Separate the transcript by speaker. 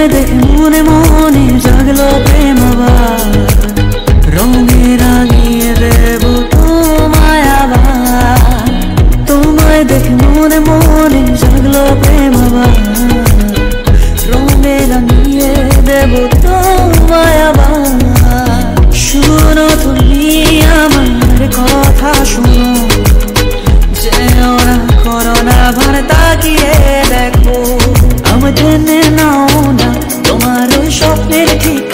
Speaker 1: তোমায় দেখে মনে মনে জাগলো প্রেম আবার, রঙে রাঙিয়ে দেব তোমায় আবার। তোমায় দেখে মনে মনে জাগলো প্রেম আবার, রঙে রাঙিয়ে দেব তোমায় আবার। শুনো তুমি আমার কথা শুনো, যেও না করোনা ভার তাকিয়ে দেখো, আমায় টেনে নাও না তোমার ওই স্বপ্নের ঠিক